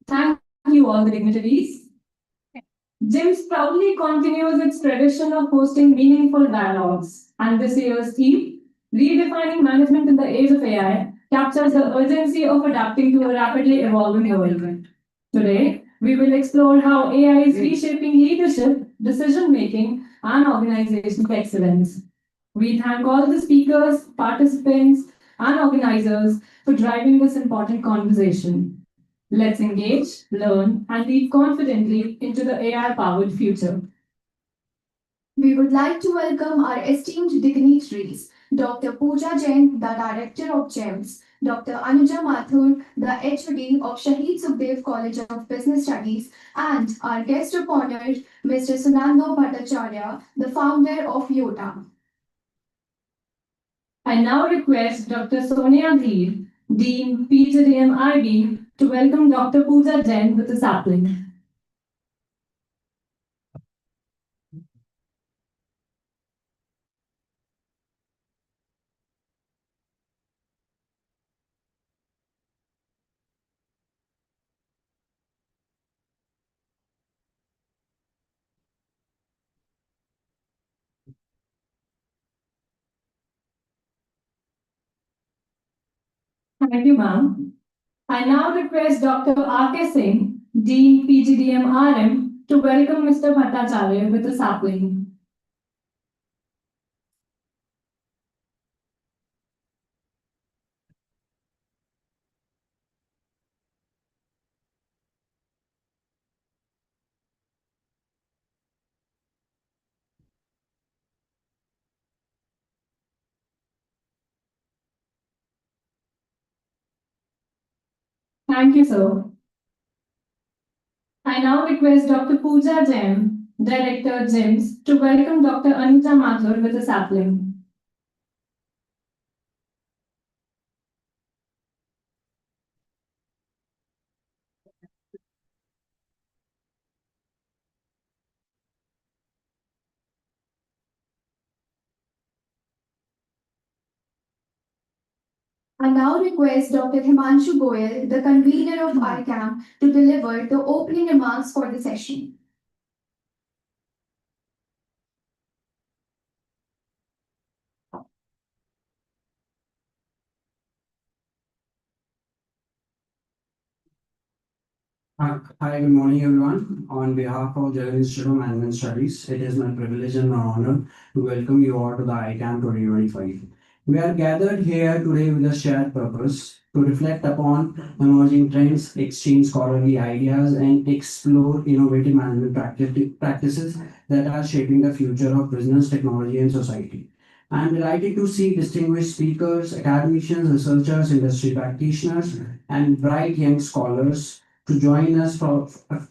Thank you, all the dignitaries. GIMS proudly continues its tradition of hosting meaningful dialogues, and this year's theme, Redefining Management in the Age of AI, captures the urgency of adapting to a rapidly evolving world. Today, we will explore how AI is reshaping leadership, decision making, and organizational excellence. We thank all the speakers, participants, and organizers for driving this important conversation. Let's engage, learn, and lead confidently into the AI powered future. We would like to welcome our esteemed dignitaries, Dr. Pooja Jain, the Director of GEMS, Dr. Anuja Mathur, the HOD of Shahid Sukhdev College of Business Studies, and our guest of honor, Mr. Sunando Bhattacharya, the founder of YOTA. I now request Dr. Sonia Dheer, Dean PGDM IB, to welcome Dr. Pooja Jain with a sapling. Thank you, ma'am. I now request Dr. R.K. Singh, Dean PGDM RM, to welcome Mr. Bhattacharya with a sapling. Thank you, sir. I now request Dr. Pooja Jain, Director GIMS, to welcome Dr. Anuja Mathur with a sapling. I now request Dr. Himanshu Goyal, the convener of Icamp, to deliver the opening remarks for the session. Hi, good morning, everyone. On behalf of the Institute of Management Studies, it is my privilege and honor to welcome you all to the ICANN 2025. We are gathered here today with a shared purpose to reflect upon emerging trends, exchange scholarly ideas, and explore innovative management practices that are shaping the future of business, technology, and society. I am delighted to see distinguished speakers, academicians, researchers, industry practitioners, and bright young scholars to join us from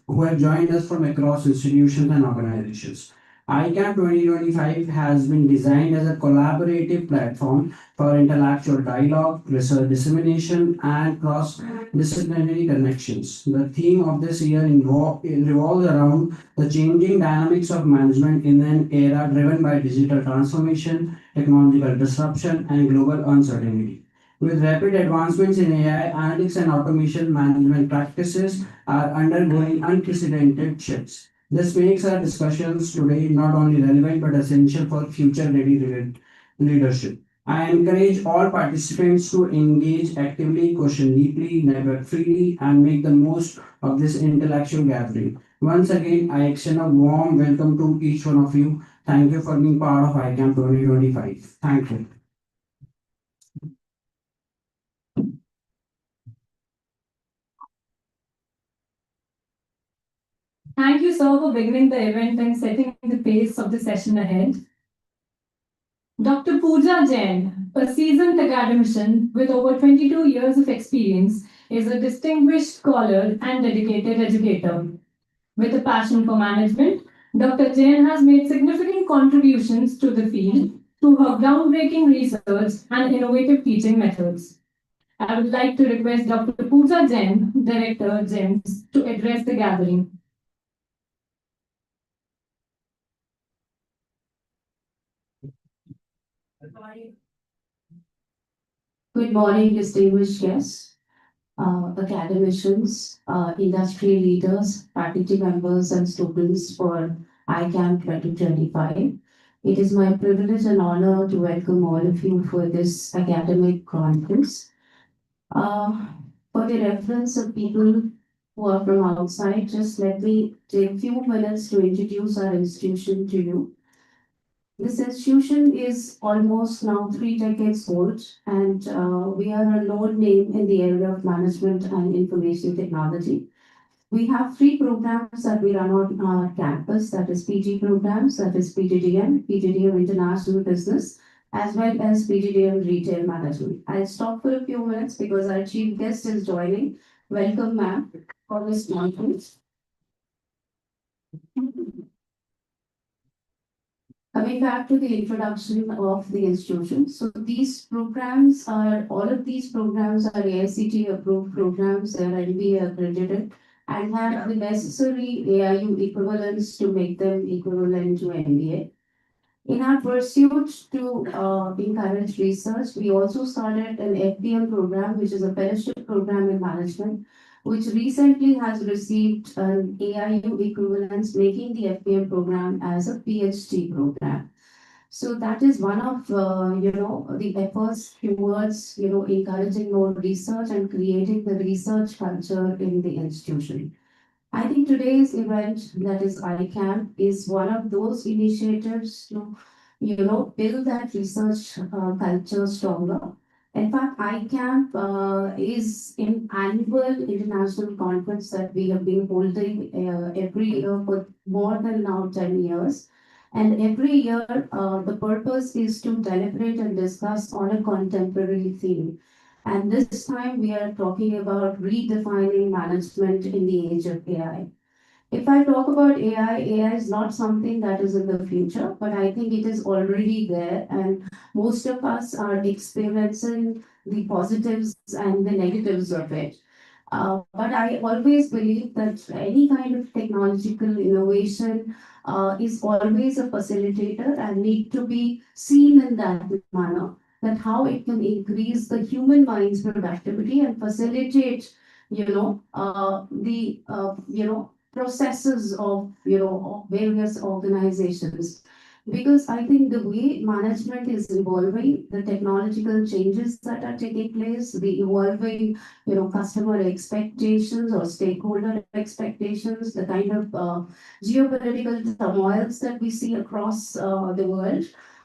who have joined us from across institutions and organizations. ICAP 2025 has been designed as a collaborative platform for intellectual dialogue, research dissemination, and cross-disciplinary connections. The theme of this year revolves around the changing dynamics of management in an era driven by digital transformation, technological disruption, and global uncertainty. With rapid advancements in AI, analytics and automation, management practices are undergoing unprecedented shifts. This makes our discussions today not only relevant but essential for future ready leadership. I encourage all participants to engage actively, question deeply, network freely, and make the most of this intellectual gathering. Once again, I extend a warm welcome to each one of you. Thank you for being part of ICAM 2025. Thank you. Thank you, sir, for beginning the event and setting the pace of the session ahead. Dr. Pooja Jain, a seasoned academician with over 22 years of experience, is a distinguished scholar and dedicated educator. With a passion for management, Dr. Jain has made significant contributions to the field, to her groundbreaking research and innovative teaching methods. I would like to request Dr. Pooja Jain, Director, GEMS, to address the gathering. Good morning, distinguished guests, academicians, industry leaders, faculty members, and students for Icamp 2025. It is my privilege and honor to welcome all of you for this academic conference. For the reference of people who are from outside, just let me take a few minutes to introduce our institution to you. This institution is almost now 3 decades old, and we are a known name in the area of management and information technology. We have 3 programs that we run on our campus, that is PG programs, that is PGDM International Business, as well as PGDM Retail Management. I'll stop for a few minutes because our chief guest is joining. Welcome, ma'am, for this conference. Coming back to the introduction of the institution, so all of these programs are AICTE approved programs, they are NBA accredited and have the necessary AIU equivalents to make them equivalent to MBA. In our pursuit to encourage research, we also started an FDM program, which is a fellowship program in management, which recently has received an AIU equivalence, making the FDM program as a PhD program. So that is one of the efforts towards encouraging more research and creating the research culture in the institution. I think today's event, that is Icamp, is one of those initiatives to, build that research culture stronger. In fact, Icamp is an annual international conference that we have been holding every year for more than now 10 years. And every year, the purpose is to deliberate and discuss on a contemporary theme. And this time we are talking about redefining management in the age of AI. If I talk about AI is not something that is in the future, but I think it is already there, and most of us are experiencing the positives and the negatives of it. But I always believe that any kind of technological innovation is always a facilitator and need to be seen in that manner, that how it can increase the human mind's productivity and facilitate, the processes of, of various organizations. Because I think the way management is evolving, the technological changes that are taking place, the evolving, customer expectations or stakeholder expectations, the kind of geopolitical turmoils that we see across the world,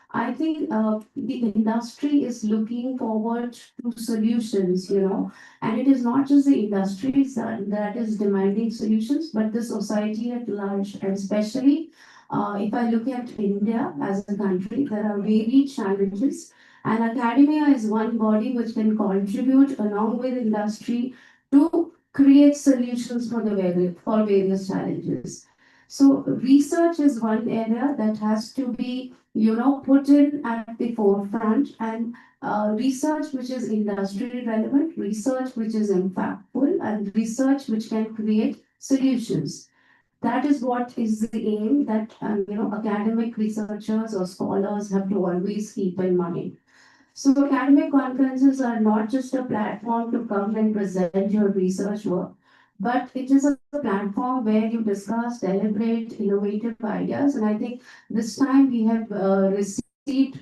I think the industry is looking forward to solutions, and it is not just the industries that is demanding solutions, but the society at large, and especially if I look at India as a country, there are varied challenges, and academia is one body which can contribute along with industry to create solutions for various challenges. So research is one area that has to be, put in at the forefront, and research which is industry relevant, research which is impactful, and research which can create solutions. That is what is the aim that academic researchers or scholars have to always keep in mind. So academic conferences are not just a platform to come and present your research work, but it is a platform where you discuss, deliberate, innovative ideas. And I think this time we have received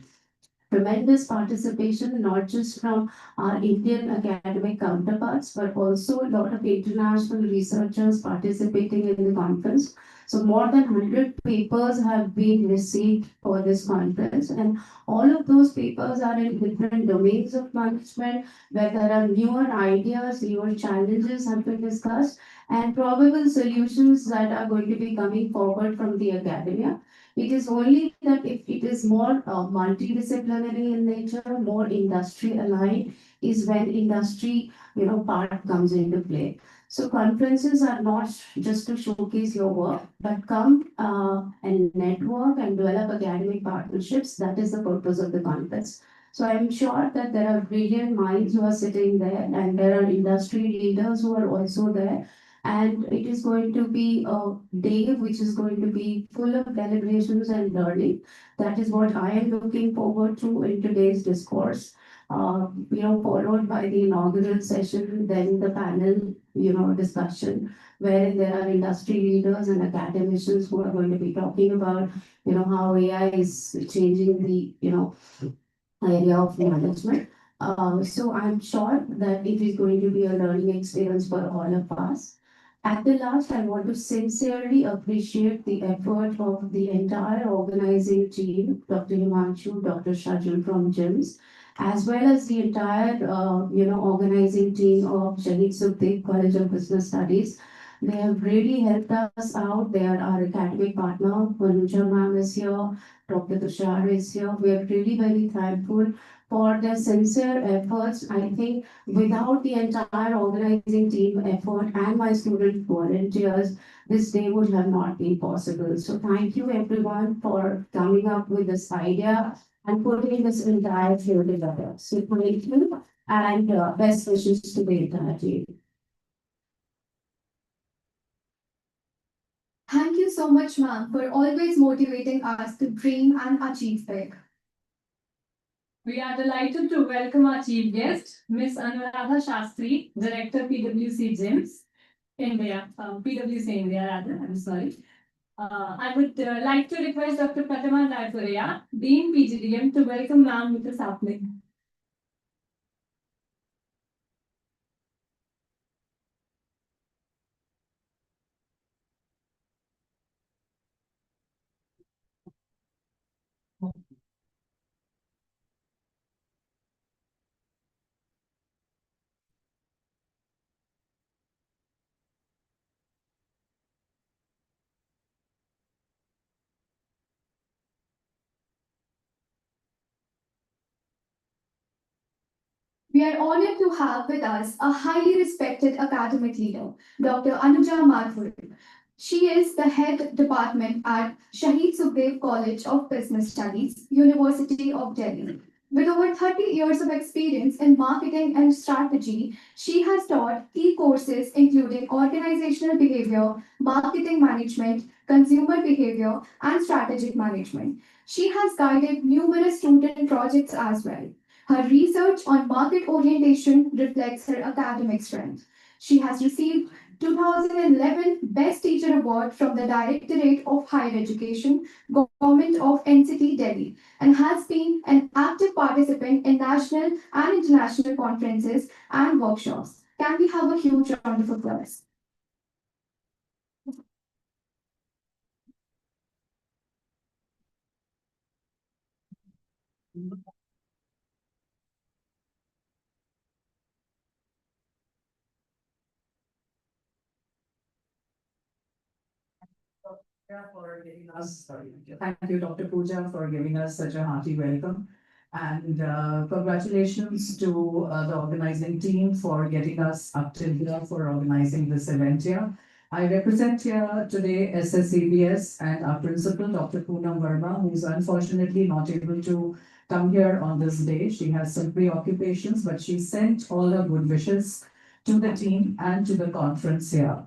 tremendous participation, not just from our Indian academic counterparts, but also a lot of international researchers participating in the conference. So more than 100 papers have been received for this conference, and all of those papers are in different domains of management, where there are newer ideas, newer challenges have been discussed, and probable solutions that are going to be coming forward from the academia. It is only that if it is more multidisciplinary in nature, more industry aligned, is when industry, part comes into play. So conferences are not just to showcase your work, but come and network and develop academic partnerships. That is the purpose of the conference. So I'm sure that there are brilliant minds who are sitting there, and there are industry leaders who are also there. And it is going to be a day which is going to be full of deliberations and learning. That is what I am looking forward to in today's discourse. Followed by the inaugural session, then the panel, discussion, wherein there are industry leaders and academicians who are going to be talking about, how AI is changing the, area of management. So I'm sure that it is going to be a learning experience for all of us. At the last, I want to sincerely appreciate the effort of the entire organizing team, Dr. Himanshu, Dr. Shajul from GIMS, as well as the entire, organizing team of Shahid Sukhdev College of Business Studies. They have really helped us out. They are our academic partner. Manuja ma'am is here. Dr. Tushar is here. We are really very thankful for their sincere efforts. I think without the entire organizing team effort and my student volunteers, this day would have not been possible. So thank you everyone for coming up with this idea and putting this entire field together. So thank you and best wishes to the entire team. Thank you so much, ma'am, for always motivating us to dream and achieve big. We are delighted to welcome our chief guest, Ms. Anuradha Shastri, Director PwC GIMS, India, PwC India rather, I'm sorry. I would like to request Dr. Pratima Raipuria, Dean PGDM, to welcome ma'am with a sapling. We are honored to have with us a highly respected academic leader, Dr. Anuja Mathur. She is the head department at Shahid Sukhdev College of Business Studies, University of Delhi. With over 30 years of experience in marketing and strategy, she has taught key courses including organizational behavior, marketing management, consumer behavior, and strategic management. She has guided numerous student projects as well. Her research on market orientation reflects her academic strength. She has received 2011 Best Teacher Award from the Directorate of Higher Education, Government of NCT Delhi, and has been an active participant in national and international conferences and workshops. Can we have a huge round of applause? For giving us, sorry, thank you, Dr. Pooja, for giving us such a hearty welcome. And congratulations to the organizing team for getting us up till here for organizing this event here. I represent here today SSCBS and our principal, Dr. Poonam Verma, who is unfortunately not able to come here on this day. She has some preoccupations, but she sent all her good wishes to the team and to the conference here.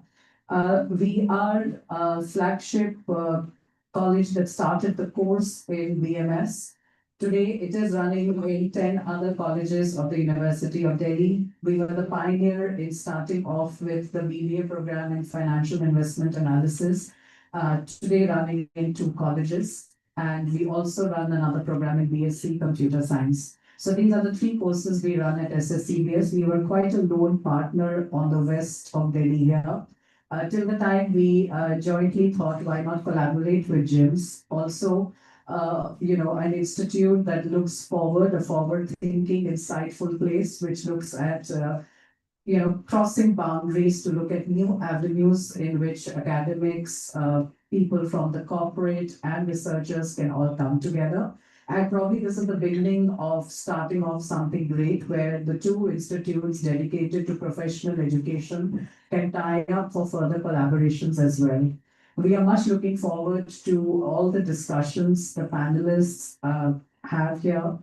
We are a flagship college that started the course in BMS. Today, it is running in 10 other colleges of the University of Delhi. We were the pioneer in starting off with the BBA program in financial investment analysis. Today, running in 2 colleges. And we also run another program in BSc Computer Science. So these are the 3 courses we run at SSCBS. We were quite a lone partner on the west of Delhi here. Till the time we jointly thought, why not collaborate with GIMS? Also, an institute that looks forward, a forward-thinking, insightful place, which looks at, crossing boundaries to look at new avenues in which academics, people from the corporate and researchers can all come together. And probably this is the beginning of starting off something great where the two institutes dedicated to professional education can tie up for further collaborations as well. We are much looking forward to all the discussions the panelists have here,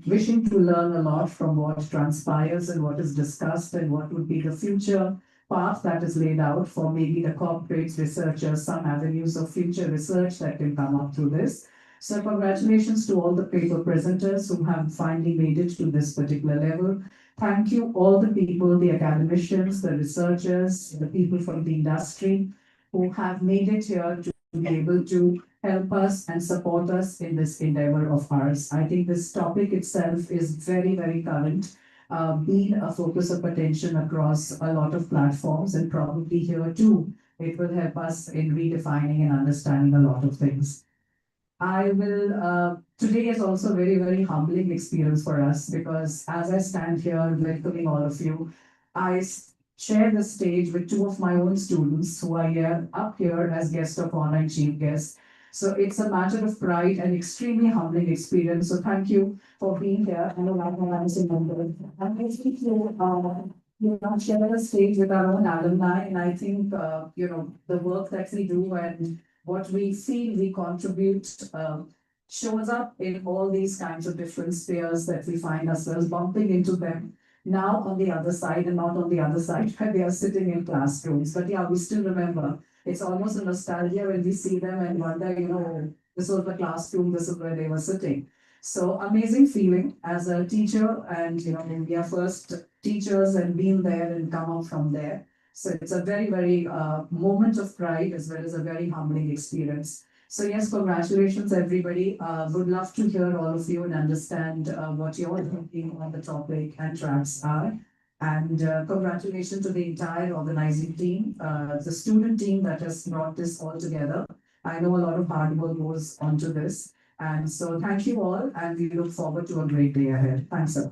wishing to learn a lot from what transpires and what is discussed and what would be the future path that is laid out for maybe the corporates, researchers, some avenues of future research that can come up through this. So congratulations to all the paper presenters who have finally made it to this particular level. Thank you all the people, the academicians, the researchers, the people from the industry who have made it here to be able to help us and support us in this endeavor of ours. I think this topic itself is very, very current, been a focus of attention across a lot of platforms, and probably here too, it will help us in redefining and understanding a lot of things. I will, today is also a very, very humbling experience for us because as I stand here welcoming all of you, I share the stage with two of my own students who are here up here as guest of honor and chief guests. So it's a matter of pride and extremely humbling experience. So thank you for being here. I know I'm a member. I'm basically share the stage with our own alumni, and I think the work that we do and what we feel we contribute shows up in all these kinds of different spheres that we find ourselves bumping into them now on the other side and not on the other side where they are sitting in classrooms. But yeah, we still remember. It's almost a nostalgia when we see them and wonder, this was the classroom, this is where they were sitting. So amazing feeling as a teacher, and when we are first teachers and been there and come out from there. So it's a very, very moment of pride as well as a very humbling experience. So yes, congratulations, everybody. Would love to hear all of you and understand what you're thinking on the topic and tracks are. And congratulations to the entire organizing team, the student team that has brought this all together. I know a lot of hard work goes onto this. And so thank you all, and we look forward to a great day ahead. Thanks, sir.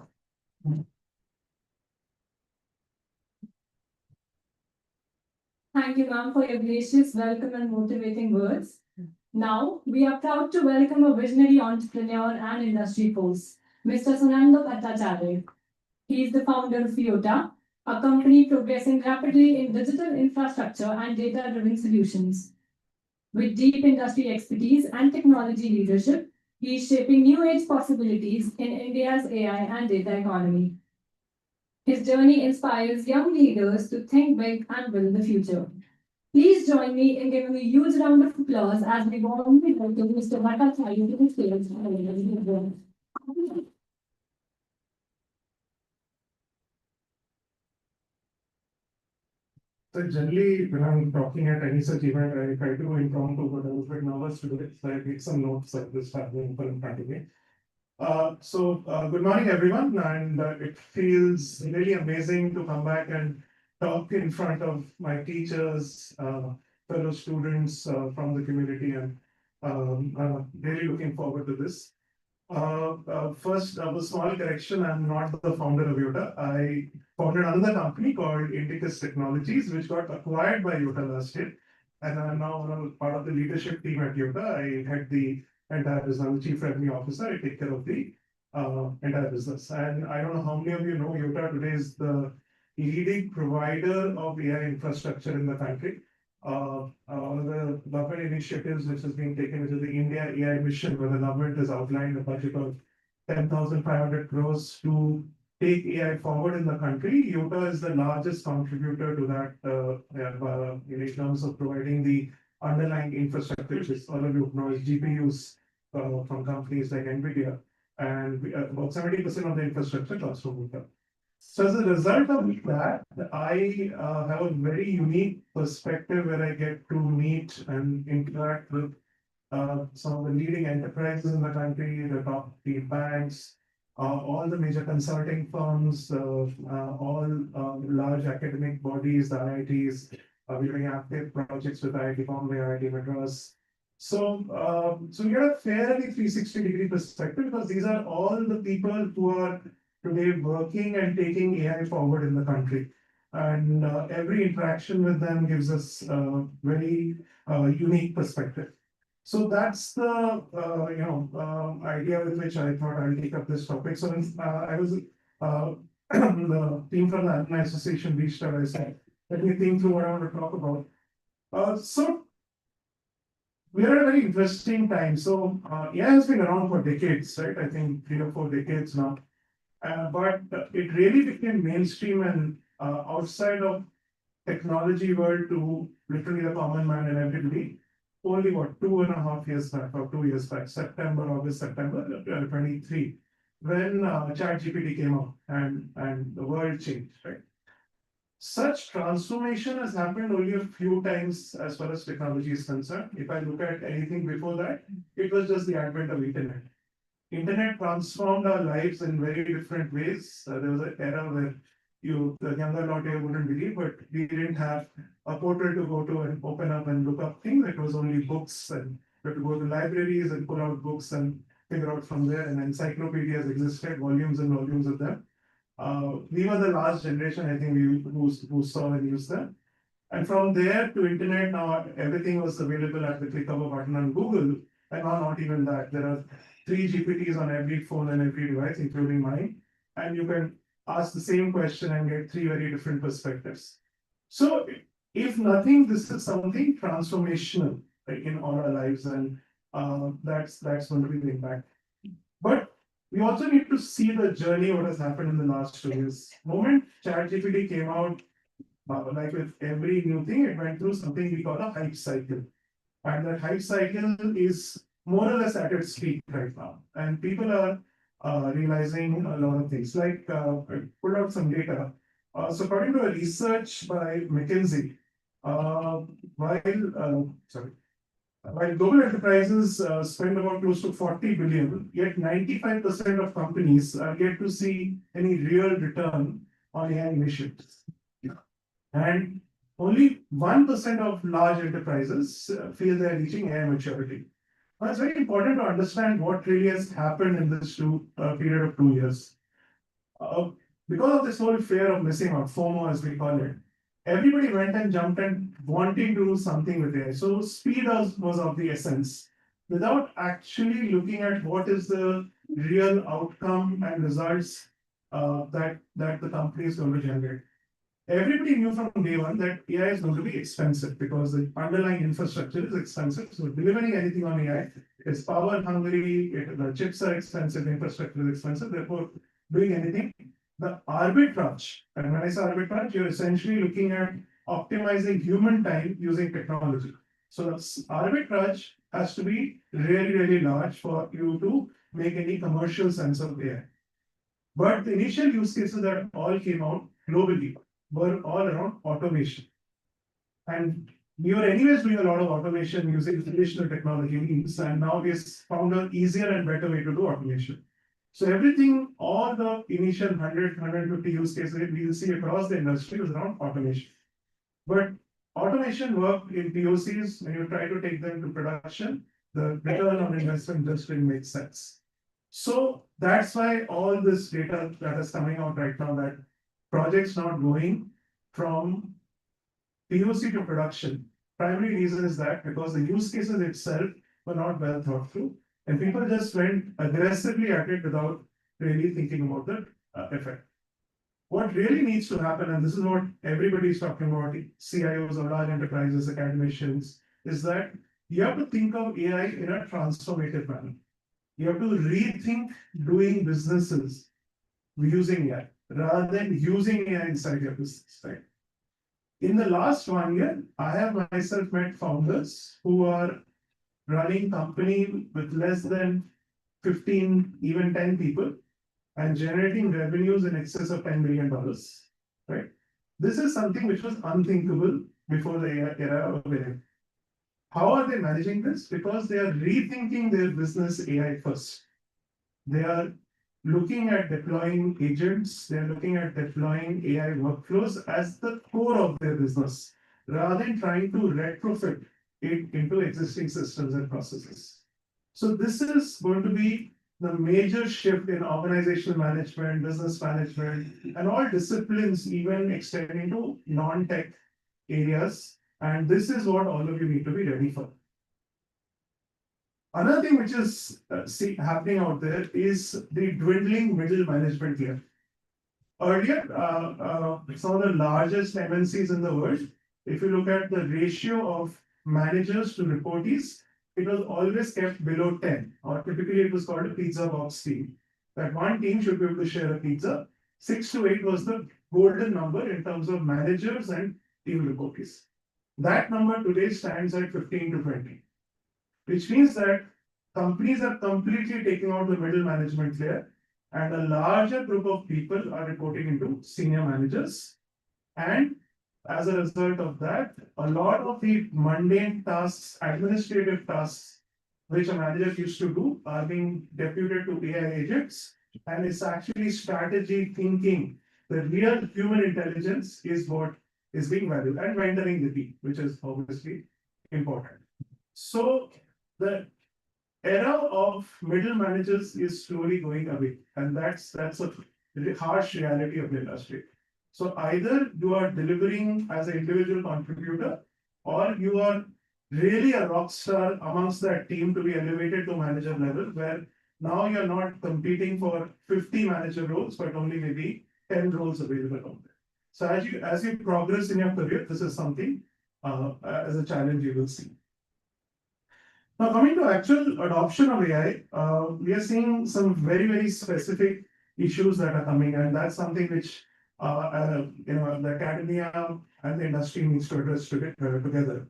Thank you, ma'am, for your gracious welcome and motivating words. Now, we are proud to welcome a visionary entrepreneur and industry force, Mr. Sunanda Bhattacharya. He is the founder of IOTA, a company progressing rapidly in digital infrastructure and data-driven solutions. With deep industry expertise and technology leadership, he is shaping new age possibilities in India's AI and data economy. His journey inspires young leaders to think big and build the future. Please join me in giving a huge round of applause as we warmly welcome Mr. Bhattacharya to the stage. So generally, when I'm talking at any such event, I try to impromptu, but I was a bit nervous today, so I made some notes like this happening in front of me. Good morning, everyone, and it feels really amazing to come back and talk in front of my teachers, fellow students from the community, and really looking forward to this. First, a small correction. I'm not the founder of IOTA. I founded another company called Indicus Technologies, which got acquired by IOTA last year. And I'm now part of the leadership team at IOTA. I head the entire business. I'm the chief revenue officer. I take care of the entire business. And I don't know how many of you know IOTA today is the leading provider of AI infrastructure in the country. One of the government initiatives which has been taken, which is the India AI mission, where the government has outlined a budget of 10,500 crores to take AI forward in the country. IOTA is the largest contributor to that in terms of providing the underlying infrastructure, which is all of you know is GPUs from companies like NVIDIA, and about 70% of the infrastructure comes from IOTA. So as a result of that, I have a very unique perspective where I get to meet and interact with some of the leading enterprises in the country, the top three banks, all the major consulting firms, all large academic bodies, the IITs. We're doing active projects with IIT Bombay, IIT Madras. So we get a fairly 360-degree perspective because these are all the people who are today working and taking AI forward in the country. and every interaction with them gives us a very unique perspective. So that's the idea with which I thought I'll take up this topic. So I was the team from the Alumni Association reached out. I said, let me think through what I want to talk about. So we are at a very interesting time. So AI has been around for decades, right? I think 3 or 4 decades now. But it really became mainstream and outside of technology world to literally the common man and everybody. Only what 2.5 years back or 2 years back, September 23, when ChatGPT came out and the world changed, right? Such transformation has happened only a few times as far as technology is concerned. If I look at anything before that, it was just the advent of internet. Internet transformed our lives in very different ways. There was an era where the younger lot here wouldn't believe, but we didn't have a portal to go to and open up and look up things. It was only books, and we had to go to libraries and pull out books and figure out from there. And encyclopedias existed, volumes and volumes of them. We were the last generation, I think, who saw and used them. And from there to internet, now everything was available at the click of a button on Google. And now not even that. There are 3 GPTs on every phone and every device, including mine. And you can ask the same question and get 3 very different perspectives. So if nothing, this is something transformational, right, in all our lives, and that's going to be the impact. But we also need to see the journey, what has happened in the last 2 years. Moment ChatGPT came out, like with every new thing, it went through something we call a hype cycle. And that hype cycle is more or less at its peak right now. And people are realizing a lot of things. Like, I pulled out some data. So according to a research by McKinsey, while global enterprises spend about close to 40 billion, yet 95% of companies are yet to see any real return on AI initiatives. And only 1% of large enterprises feel they are reaching AI maturity. Now, it's very important to understand what really has happened in this period of 2 years. Because of this whole fear of missing out, FOMO as we call it, everybody went and jumped and wanting to do something with AI. So speed was of the essence, without actually looking at what is the real outcome and results that the company is going to generate. Everybody knew from day one that AI is going to be expensive because the underlying infrastructure is expensive. So delivering anything on AI is power hungry, the chips are expensive, infrastructure is expensive. Therefore, doing anything, the arbitrage, and when I say arbitrage, you're essentially looking at optimizing human time using technology. So the arbitrage has to be really, really large for you to make any commercial sense of AI. But the initial use cases that all came out globally were all around automation. And we were anyways doing a lot of automation using traditional technology means, and now we have found an easier and better way to do automation. So everything, all the initial 100, 150 use cases we will see across the industry is around automation. But automation work in POCs, when you try to take them to production, the return on investment just didn't make sense. So that's why all this data that is coming out right now, that projects not going from POC to production. Primary reason is that because the use cases itself were not well thought through, and people just went aggressively at it without really thinking about the effect. What really needs to happen, and this is what everybody is talking about, CIOs of large enterprises, academicians, is that you have to think of AI in a transformative manner. You have to rethink doing businesses using AI rather than using AI inside your business, right? In the last 1 year, I have myself met founders who are running company with less than 15, even 10 people and generating revenues in excess of $10 million, right? This is something which was unthinkable before the era of AI. How are they managing this? Because they are rethinking their business AI first. They are looking at deploying agents, they're looking at deploying AI workflows as the core of their business, rather than trying to retrofit it into existing systems and processes. So this is going to be the major shift in organizational management, business management, and all disciplines, even extending to non-tech areas. And this is what all of you need to be ready for. Another thing which is happening out there is the dwindling middle management layer. Earlier, some of the largest MNCs in the world, if you look at the ratio of managers to reportees, it was always kept below 10, or typically it was called a pizza box team. That one team should be able to share a pizza. 6 to 8 was the golden number in terms of managers and team reportees. That number today stands at 15 to 20, which means that companies are completely taking out the middle management layer, and a larger group of people are reporting into senior managers. And as a result of that, a lot of the mundane tasks, administrative tasks, which a manager used to do, are being deputed to AI agents. And it's actually strategy thinking. The real human intelligence is what is being valued, and mentoring the team, which is obviously important. So the era of middle managers is slowly going away, and that's a harsh reality of the industry. So either you are delivering as an individual contributor, or you are really a rock star amongst that team to be elevated to manager level, where now you're not competing for 50 manager roles, but only maybe 10 roles available out there. So as you progress in your career, this is something as a challenge you will see. Now, coming to actual adoption of AI, we are seeing some very, very specific issues that are coming, and that's something which the academia and the industry needs to address together.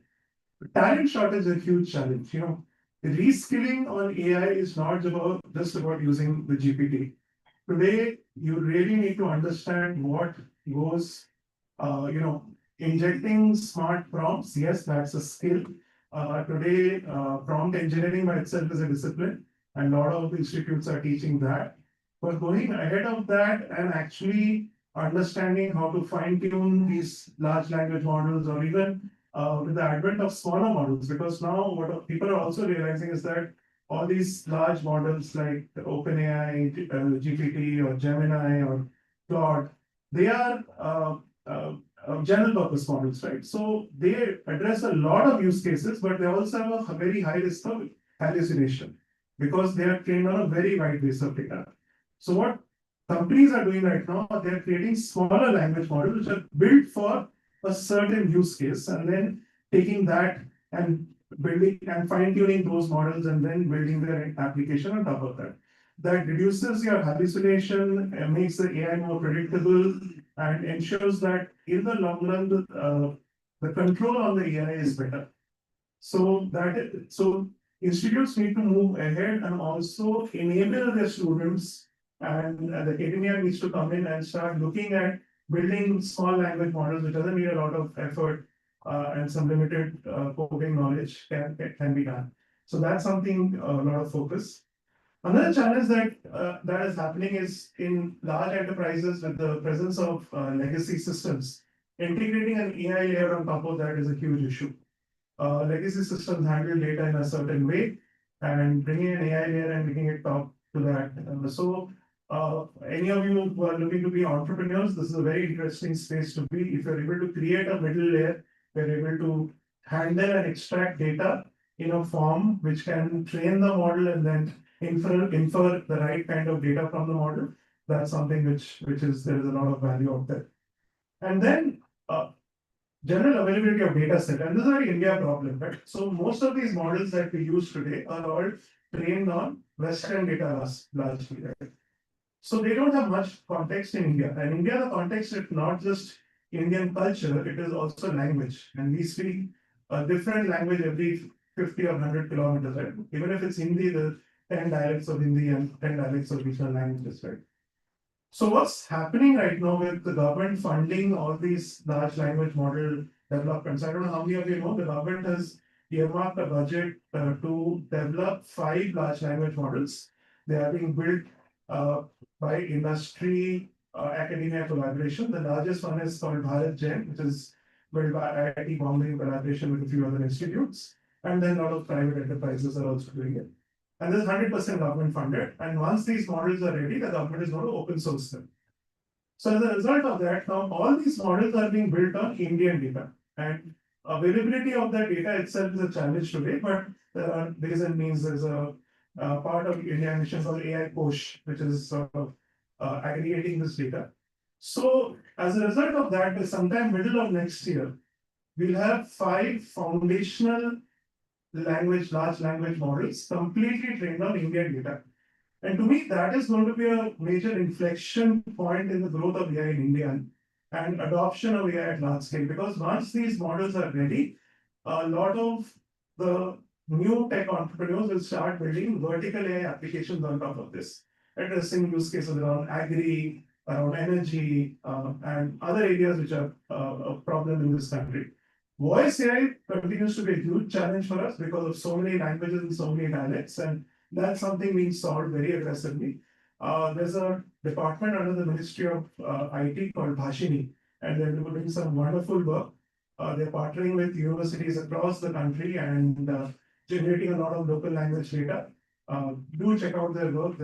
Talent shortage is a huge challenge. Reskilling on AI is not just about using the GPT. Today, you really need to understand what goes, injecting smart prompts. Yes, that's a skill. Today, prompt engineering by itself is a discipline, and a lot of institutes are teaching that. But going ahead of that and actually understanding how to fine tune these large language models, or even with the advent of smaller models, because now what people are also realizing is that all these large models like the OpenAI, GPT, or Gemini, or Claude, they are general purpose models, right? So they address a lot of use cases, but they also have a very high risk of hallucination because they are trained on a very wide base of data. So what companies are doing right now, they're creating smaller language models which are built for a certain use case, and then taking that and building and fine-tuning those models, and then building their application on top of that. That reduces your hallucination, makes the AI more predictable, and ensures that in the long run, the control on the AI is better. So institutes need to move ahead and also enable their students, and the academia needs to come in and start looking at building small language models, which doesn't need a lot of effort, and some limited coding knowledge can be done. So that's something a lot of focus. Another challenge that is happening is in large enterprises with the presence of legacy systems. Integrating an AI layer on top of that is a huge issue. Legacy systems handle data in a certain way, and bringing an AI layer and bringing it top to that. Any of you who are looking to be entrepreneurs, this is a very interesting space to be. If you're able to create a middle layer, you're able to handle and extract data in a form which can train the model and then infer the right kind of data from the model. That's something which is there is a lot of value out there. And then general availability of data set, and this is an India problem, right? So most of these models that we use today are all trained on Western data largely, right? So they don't have much context in India. And India, the context is not just Indian culture, it is also language. And we speak a different language every 50 or 100 kilometers, right? Even if it's Hindi, the 10 dialects of Hindi and 10 dialects of regional languages, right? So what's happening right now with the government funding all these large language model developments? I don't know how many of you know, the government has earmarked a budget to develop 5 large language models. They are being built by industry, academia collaboration. The largest one is called Bharat Gen, which is built by IIT Bombay in collaboration with a few other institutes. And then a lot of private enterprises are also doing it. And this is 100% government funded. And once these models are ready, the government is going to open source them. So as a result of that, now all these models are being built on Indian data. And availability of that data itself is a challenge today, but there is a means there's a part of the Indian mission called AI Kosh, which is sort of aggregating this data. So as a result of that, by sometime middle of next year, we'll have 5 foundational large language models completely trained on Indian data. And to me, that is going to be a major inflection point in the growth of AI in India and adoption of AI at large scale. Because once these models are ready, a lot of the new tech entrepreneurs will start building vertical AI applications on top of this, addressing use cases around agri, around energy, and other areas which are a problem in this country. Voice AI continues to be a huge challenge for us because of so many languages and so many dialects, and that's something being solved very aggressively. There's a department under the Ministry of IT called Bhashini, and they're doing some wonderful work. They're partnering with universities across the country and generating a lot of local language data. Do check out their work.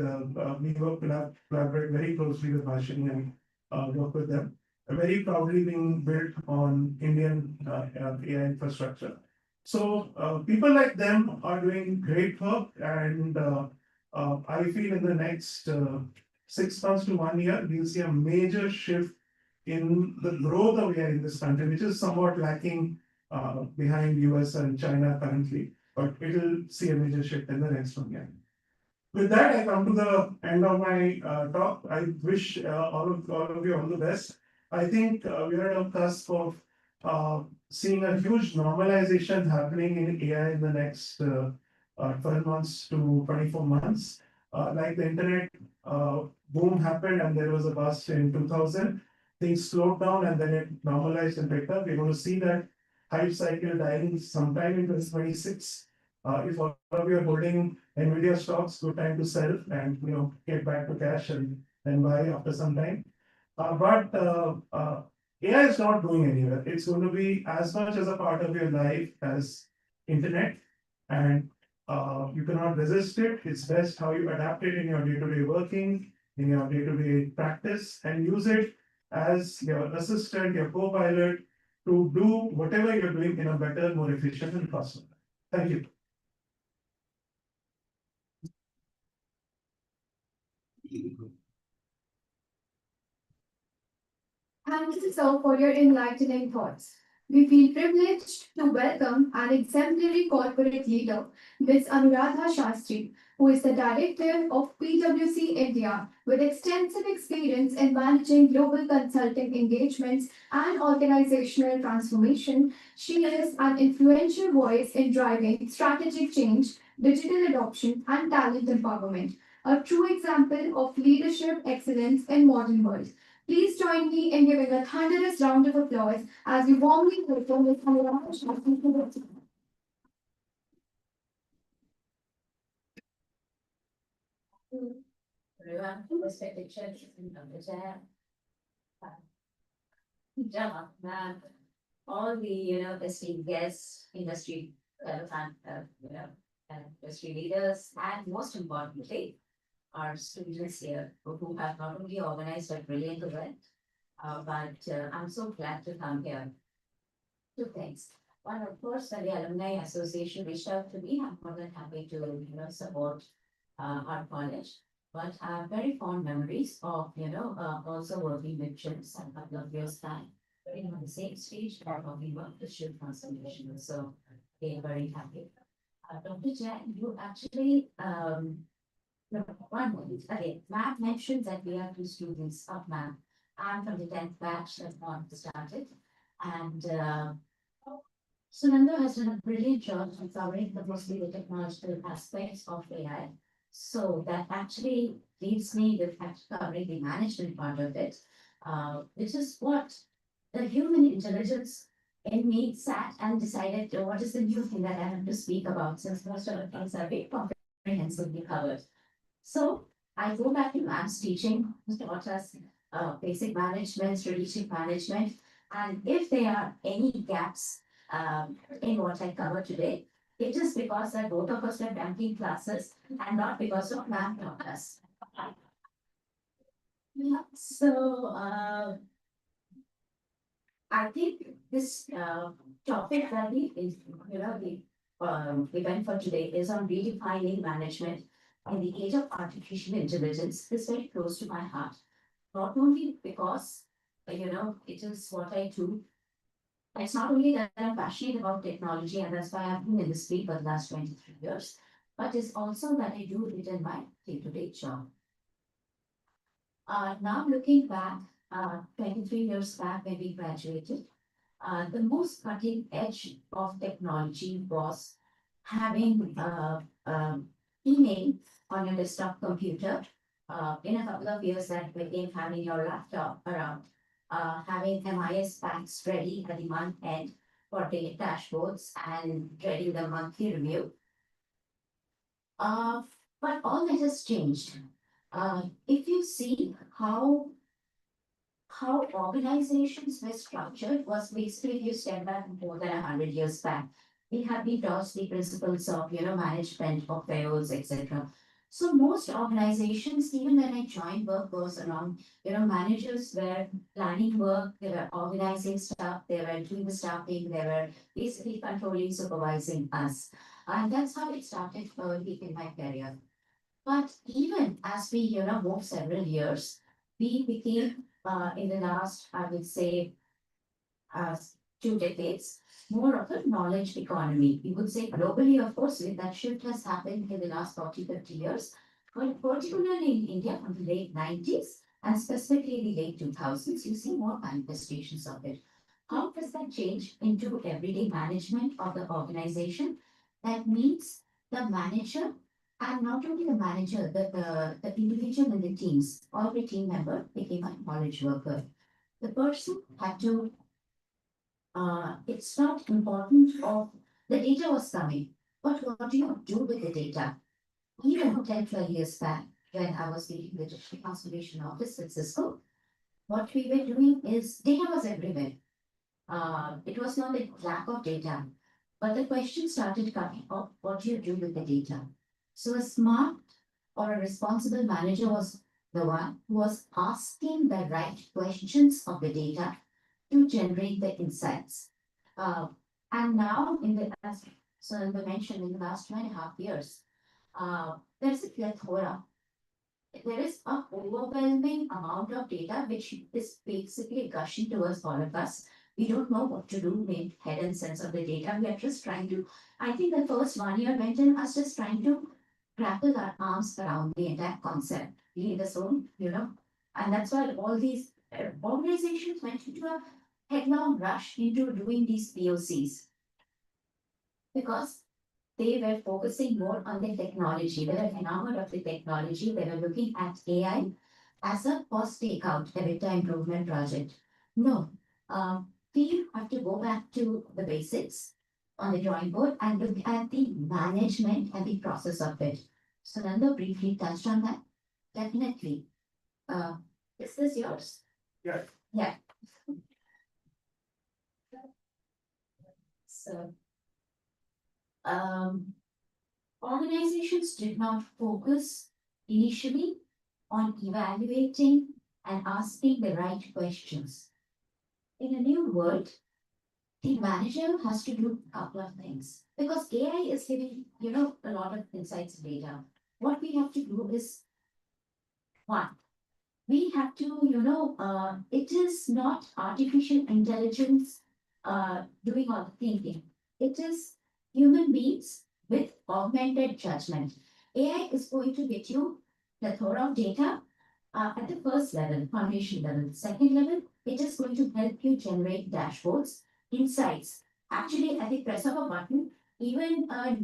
We collaborate very closely with Bhashini and work with them. Very proudly being built on Indian AI infrastructure. So people like them are doing great work, and I feel in the next 6 months to 1 year, we'll see a major shift in the growth of AI in this country, which is somewhat lacking behind US and China currently, but it'll see a major shift in the next 1 year. With that, I come to the end of my talk. I wish all of you all the best. I think we are at a cusp of seeing a huge normalization happening in AI in the next 12 months to 24 months. Like the internet boom happened and there was a bust in 2000, things slowed down and then it normalized and picked up. We're going to see that hype cycle dying sometime in 2026. If all of you are holding Nvidia stocks, good time to sell and get back to cash and then buy after some time. But AI is not going anywhere. It's going to be as much as a part of your life as internet, and you cannot resist it. It's best how you adapt it in your day-to-day working, in your day-to-day practice, and use it as your assistant, your co-pilot to do whatever you're doing in a better, more efficient and faster. Thank you. Thank you, sir, for your enlightening thoughts. We feel privileged to welcome an exemplary corporate leader, Ms. Anuradha Shastri, who is the Director of PwC India, with extensive experience in managing global consulting engagements and organizational transformation. She is an influential voice in driving strategic change, digital adoption, and talent empowerment, a true example of leadership excellence in modern world. Please join me in giving a thunderous round of applause as we warmly welcome Ms. Anuradha Shastri to the team. Everyone, respected church and the chair, man, all the esteemed guests, industry, industry leaders, and most importantly, our students here who have not only organized a brilliant event, but I'm so glad to come here. Two things. One, of course, when the Alumni Association reached out to me, I'm more than happy to support our college. But I have very fond memories of also working with children a couple of years back, on the same stage, talking about the shift transformation. So again, very happy. Dr. Jain, you actually one moment. Okay, Matt mentioned that we are two students of math. I'm from the 10th batch that got started. And Sunanda has done a brilliant job in covering mostly the technological aspects of AI. So that actually leaves me with covering the management part of it, which is what the human intelligence in me sat and decided what is the new thing that I have to speak about, since most of the things are very comprehensively covered. So I go back to Ma'am's teaching, who taught us basic management, strategic management, and if there are any gaps in what I cover today, It is because that both of us were banking classes and not because of math taught us. Yeah, so I think this topic that the event for today is on redefining management in the age of artificial intelligence is very close to my heart. Not only because it is what I do. It's not only that I'm passionate about technology and that's why I've been in this field for the last 23 years, but it's also that I do it in my day-to-day job. Now looking back, 23 years back when we graduated, the most cutting edge of technology was having email on your desktop computer. In a couple of years, that became having your laptop around, having MIS packs ready at the month end for the dashboards and ready the monthly review. But all that has changed. If you see how organizations were structured was basically if you step back more than 100 years back. We have been taught the principles of management of affairs, etc. So most organizations, even when I joined work, was around managers were planning work, they were organizing stuff, they were doing the staffing, they were basically controlling, supervising us, and that's how it started early in my career. But even as we, moved several years, we became, in the last, I would say, uh, 2 decades, more of a knowledge economy. We would say globally, of course, that shift has happened in the last 40, 50 years, but particularly in India from the late 90s and specifically the late 2000s, you see more manifestations of it. How does that change into everyday management of the organization? That means the manager and not only the manager, the individual in the teams, every team member became a knowledge worker. The person had to it's not important of the data was coming, but what do you do with the data? Even 10, 12 years back, when I was leading the digital transformation office at Cisco, what we were doing is data was everywhere. It was not a lack of data, but the question started coming up, what do you do with the data? So a smart or a responsible manager was the one who was asking the right questions of the data to generate the insights. Uh, and now, as Sunanda mentioned, in the last 2.5 years, there's a plethora. There is an overwhelming amount of data which is basically gushing towards all of us. We don't know what to do with head and sense of the data. We are just trying to, I think the first 1 year went in us just trying to grapple our arms around the entire concept, leave the zone, and that's why all these organizations went into a headlong rush into doing these POCs because they were focusing more on the technology. They were enamored of the technology. They were looking at AI as a cost takeout, EBITDA improvement project. No, we have to go back to the basics on the drawing board and look at the management and the process of it. So Nando briefly touched on that. Definitely. Is this yours? Yeah. Yeah. So, organizations did not focus initially on evaluating and asking the right questions. In a new world, the manager has to do a couple of things because AI is giving, a lot of insights and data. What we have to do is one, we have to, it is not artificial intelligence doing all the thinking. It is human beings with augmented judgment. AI is going to get you plethora of data at the first level, foundation level. Second level, it is going to help you generate dashboards, insights. Actually, at the press of a button, even a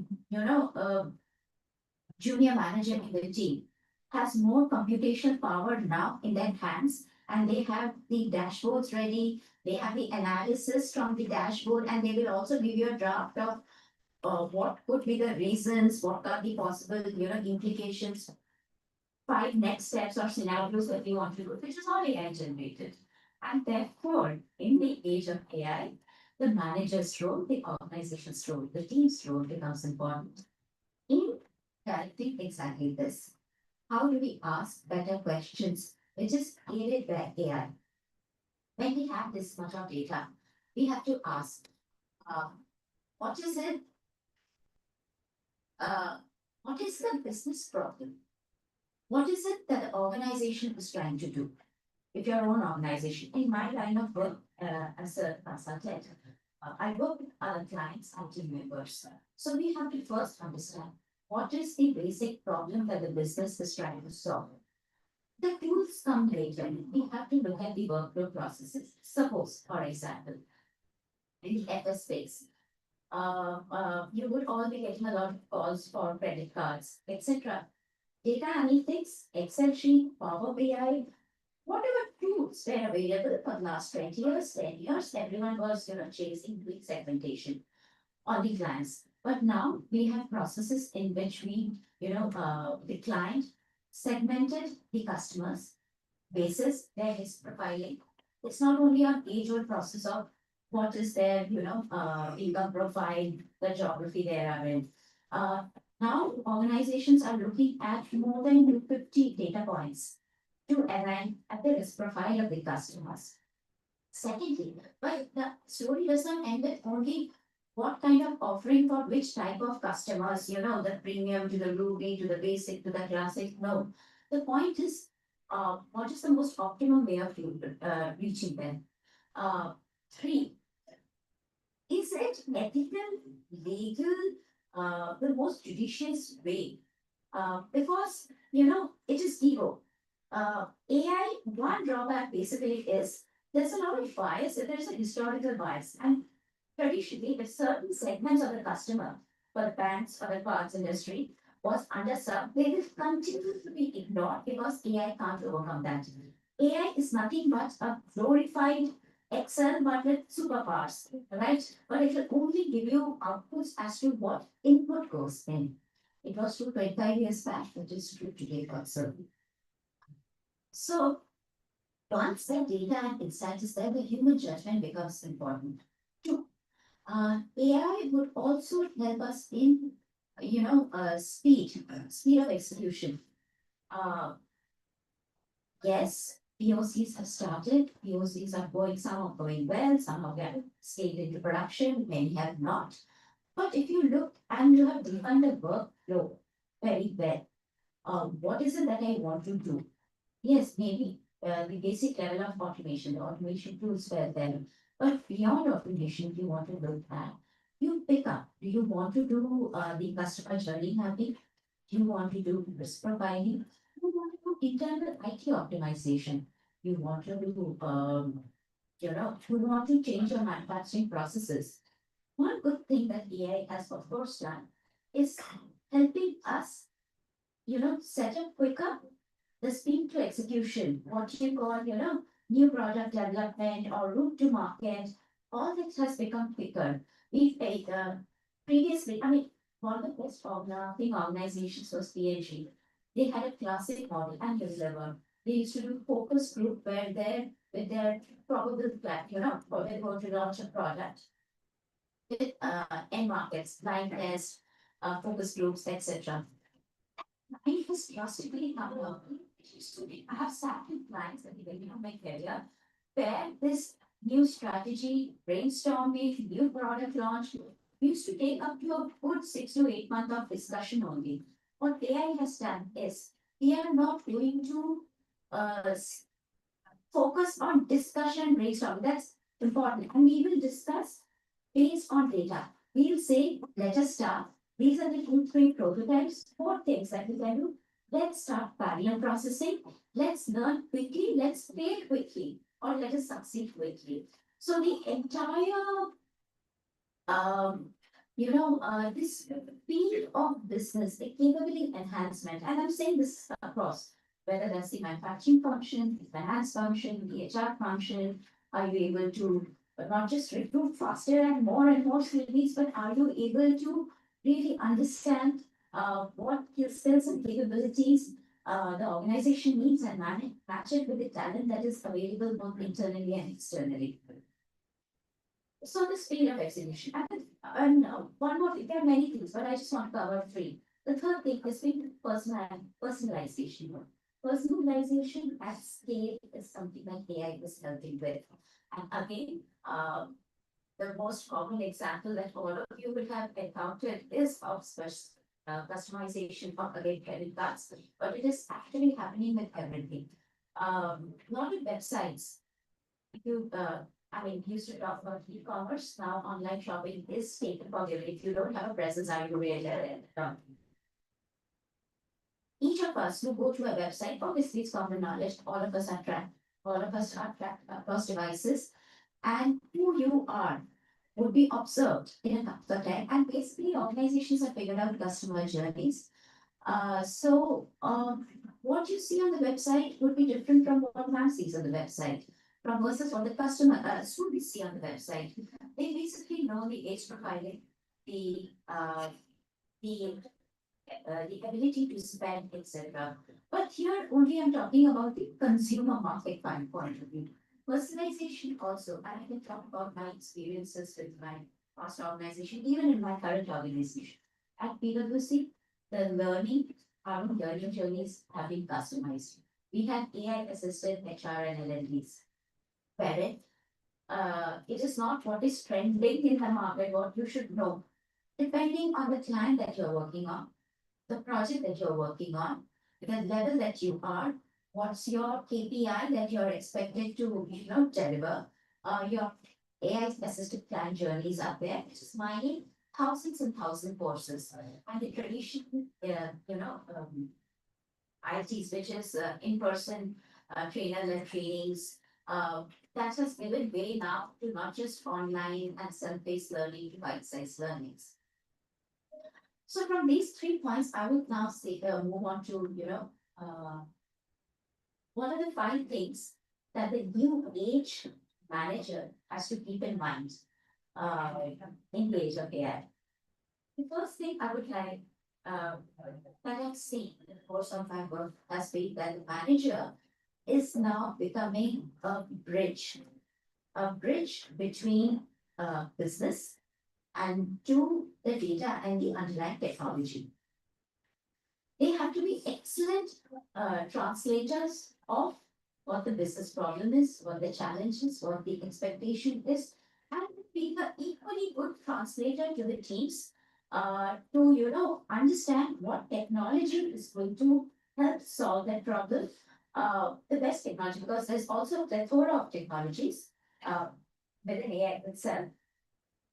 junior manager in the team has more computational power now in their hands, and they have the dashboards ready. They have the analysis from the dashboard, and they will also give you a draft of what could be the reasons, what are the possible, implications, 5 next steps or scenarios that we want to do, which is all AI generated. And therefore, in the age of AI, the manager's role, the organization's role, the team's role becomes important in correcting exactly this. How do we ask better questions, which is aided by AI? When we have this much of data, we have to ask, uh, what is it? What is the business problem? What is it that the organization is trying to do? If your own organization, in my line of work as a consultant, I work with other clients and team members. So we have to first understand what is the basic problem that the business is trying to solve. The tools come later. We have to look at the workflow processes. Suppose, for example, in the FS space, you would all be getting a lot of calls for credit cards, etc. Data analytics, Excel sheet, Power BI, whatever tools were available for the last 20 years, 10 years, everyone was chasing quick segmentation on the clients. But now we have processes in which we, the client segmented the customers basis their risk profiling. It's not only an age-old process of what is their, income profile, the geography they are in. Now organizations are looking at more than 250 data points to arrive at the risk profile of the customers. Secondly, but the story does not end with only what kind of offering for which type of customers, the premium to the ruby, to the basic, to the classic. No, the point is, what is the most optimum way of reaching them? Three, is it ethical, legal, the most judicious way? Because, it is ego. AI, one drawback basically is there's a lot of bias, there's a historical bias. And traditionally, if certain segments of the customer, for the banks or the parts industry, was underserved, they will continue to be ignored because AI can't overcome that. AI is nothing but a glorified Excel but with superpowers, right? But it will only give you outputs as to what input goes in. It was true 25 years back, but it's true today also. So once the data and insight is there, the human judgment becomes important. Two, AI would also help us in, speed of execution. Yes, POCs have started. POCs are going, some are going well, some have scaled into production, many have not. But if you look and you have defined the workflow very well, what is it that I want to do? Yes, maybe the basic level of automation, the automation tools were there. But beyond automation, if you want to look at, you pick up. Do you want to do the customer journey mapping? Do you want to do risk profiling? You want to do internal IT optimization? You want to do, you want to change your manufacturing processes. One good thing that AI has, of course, done is helping us, set up quicker the speed to execution, what you call, new product development or route to market, all that has become quicker. We've previously, one of the best thing organizations was PNG. They had a classic model and deliver. They used to do focus group where they're with their probable plan, or they're going to launch a product with end markets, blind test, focus groups, etc. It has drastically come up. It used to be, I have sat with clients at the beginning of my career where this new strategy, brainstorming, new product launch used to take up to a good 6 to 8 months of discussion only. What AI has done is we are not going to focus on discussion brainstorming. That's important. And we will discuss based on data. We'll say, let us start. These are the 2, 3 prototypes, 4 things that we can do. Let's start parallel processing. Let's learn quickly. Let's fail quickly, or let us succeed quickly. So the entire, this field of business, the capability enhancement, and I'm saying this across, whether that's the manufacturing function, the finance function, the HR function, are you able to not just recruit faster and more skilled needs, but are you able to really understand what skills and capabilities the organization needs and match it with the talent that is available both internally and externally. So the speed of execution. And one more thing, there are many things, but I just want to cover three. The third thing is being personalization. Personalization at scale is something that AI is helping with. And again, the most common example that all of you will have encountered is of customization of again credit cards, but it is actually happening with everything. Not with websites. You, I mean, used to talk about e-commerce. Now online shopping is taken for granted. If you don't have a presence, are you really? Each of us who go to a website, obviously it's common knowledge. All of us are tracked. All of us are tracked across devices, and who you are would be observed in a couple of time. And basically, organizations have figured out customer journeys. So what you see on the website would be different from what man sees on the website, from versus what the customer would see on the website. They basically know the age profiling, the ability to spend, etc. But here only I'm talking about the consumer market point of view. Personalization also, and I can talk about my experiences with my past organization, even in my current organization. At PwC, the learning journeys have been customized. We have AI assisted HR and LLDs, wherein it is not what is trending in the market, what you should know. Depending on the client that you're working on, the project that you're working on, the level that you are, what's your KPI that you're expected to, deliver. Your AI assisted plan journeys are there, which is mining thousands and thousands courses. And the traditional, ITs, which is in-person trainer-led trainings, that has given way now to not just online and self-paced learning to bite-sized learnings. So from these 3 points, I would now say move on to what are the 5 things that the new age manager has to keep in mind uh, in the age of AI. The first thing I would like that I've seen in the course of my work has been that the manager is now becoming a bridge between business and to the data and the underlying technology. They have to be excellent translators of what the business problem is, what the challenge is, what the expectation is, and be an equally good translator to the teams to understand what technology is going to help solve that problem. The best technology, because there's also a plethora of technologies within AI itself.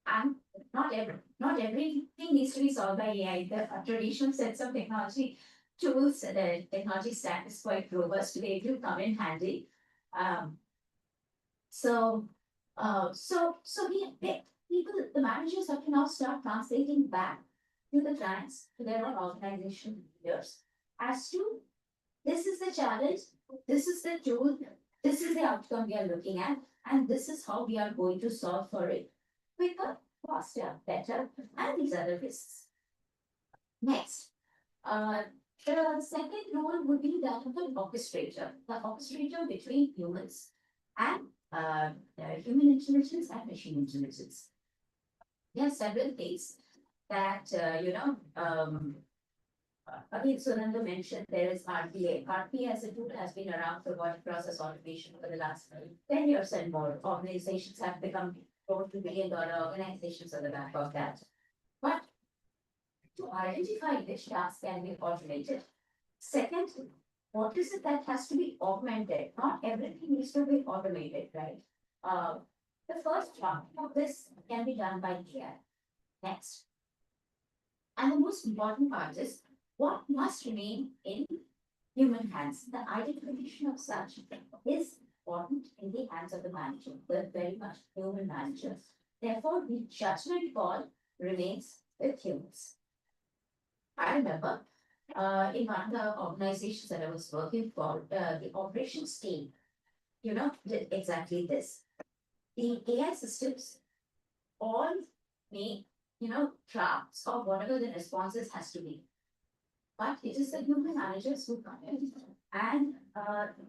And not everything needs to be solved by AI. The traditional sets of technology tools, the technology stack is quite robust. They do come in handy. Um, so, the managers have to now start translating back to the clients, to their own organization leaders, as to this is the challenge, this is the tool, this is the outcome we are looking at, and this is how we are going to solve for it quicker, faster, better, and these are the risks. Next, the second role would be that of an orchestrator, the orchestrator between humans and human intelligence and machine intelligence. There are several things that, again, Sunanda mentioned there is RPA. RPA as a tool has been around for word process automation for the last 10 years and more. Organizations have become $4 billion organizations on the back of that. But to identify which tasks can be automated. Second, what is it that has to be augmented? Not everything needs to be automated, right? The first part of this can be done by AI. Next. And the most important part is what must remain in human hands. The identification of such is important in the hands of the manager, the very much human managers. Therefore, the judgment call remains with humans. I remember in one of the organizations that I was working for, the operations team, did exactly this. The AI systems all make, drafts of whatever the responses has to be. But it is the human managers who come in, and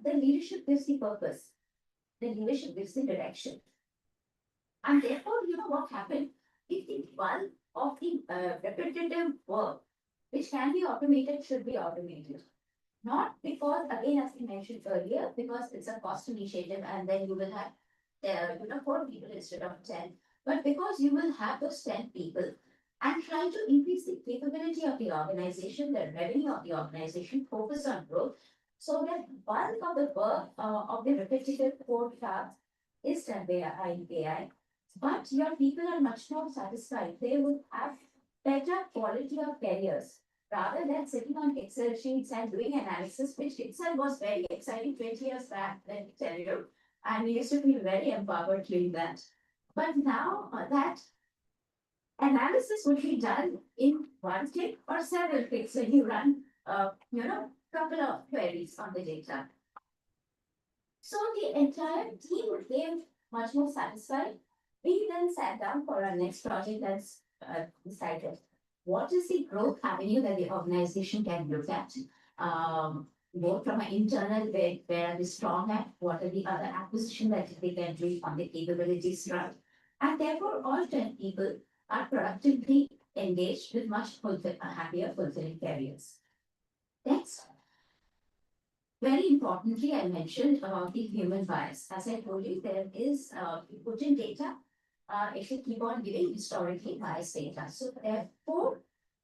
the leadership gives the purpose. The leadership gives the direction. And therefore, you know what happened? If the bulk of the repetitive work, which can be automated, should be automated. Not because, again, as we mentioned earlier, because it's a cost initiative and then you will have, 4 people instead of 10, but because you will have those 10 people and try to increase the capability of the organization, the revenue of the organization, focus on growth, so that bulk of the work of the repetitive core tasks is done by AI, but your people are much more satisfied. They would have better quality of careers rather than sitting on Excel sheets and doing analysis, which itself was very exciting 20 years back, let me tell you. And we used to feel very empowered doing that. But now that analysis would be done in one click or several clicks when you run, couple of queries on the data. So the entire team became much more satisfied. We then sat down for our next project that's decided what is the growth avenue that the organization can look at. Both from an internal, where are they strong at, what are the other acquisition that they can do on the capabilities front. And therefore, all 10 people are productively engaged with much happier, fulfilling careers. Next. Very importantly, I mentioned about the human bias. As I told you, there is you put in data, it should keep on giving historically biased data. So therefore,